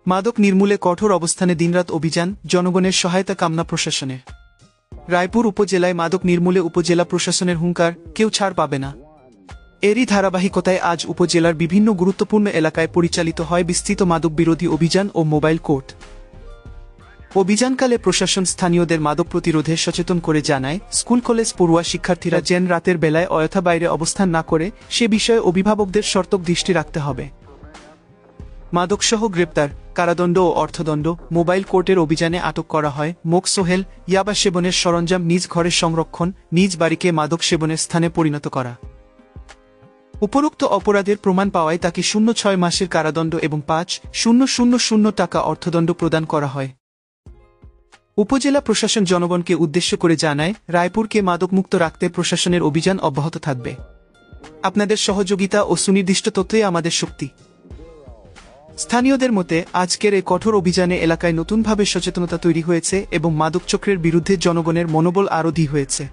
মাদক নির্মূলে কঠোর অবস্থানে দিনরাত অভিযান, জনগণের সহায়তা কামনা প্রশাসনের। রায়পুর উপজেলায় মাদক নির্মূলে উপজেলা প্রশাসনের হুঙ্কার, কেউ ছাড় পাবে না। এরই ধারাবাহিকতায় আজ উপজেলার বিভিন্ন গুরুত্বপূর্ণ এলাকায় পরিচালিত হয় বিস্তৃত মাদক বিরোধী অভিযান ও মোবাইল কোর্ট। অভিযানকালে প্রশাসন স্থানীয়দের মাদক প্রতিরোধে সচেতন করে জানায়, স্কুল কলেজ পড়ুয়া শিক্ষার্থীরা যেন রাতের বেলায় অযথা বাইরে অবস্থান না করে সে বিষয়ে অভিভাবকদের সতর্ক দৃষ্টি রাখতে হবে। মাদকসহ গ্রেপ্তার, কারাদণ্ড ও অর্থদণ্ড। মোবাইল কোর্টের অভিযানে আটক করা হয় মোক সোহেল। ইয়াবা সেবনের সরঞ্জাম নিজ ঘরে সংরক্ষণ, নিজ বাড়িকে মাদক সেবনের স্থানে পরিণত করা। উপরোক্ত অপরাধের প্রমাণ পাওয়ায় তাকে 0.6 মাসের কারাদণ্ড এবং ৫,০০০ টাকা অর্থদণ্ড প্রদান করা হয়। উপজেলা প্রশাসন জনগণকে উদ্দেশ্য করে জানায়, রায়পুরকে মাদকমুক্ত রাখতে প্রশাসনের অভিযান অব্যাহত থাকবে। আপনাদের সহযোগিতা ও সুনির্দিষ্ট তথ্যই আমাদের শক্তি। স্থানীয়দের মতে, আজকের এই কঠোর অভিযানে এলাকায় নতুনভাবে সচেতনতা তৈরি হয়েছে এবং মাদক চক্রের বিরুদ্ধে জনগণের মনোবল আরও দৃঢ় হয়েছে।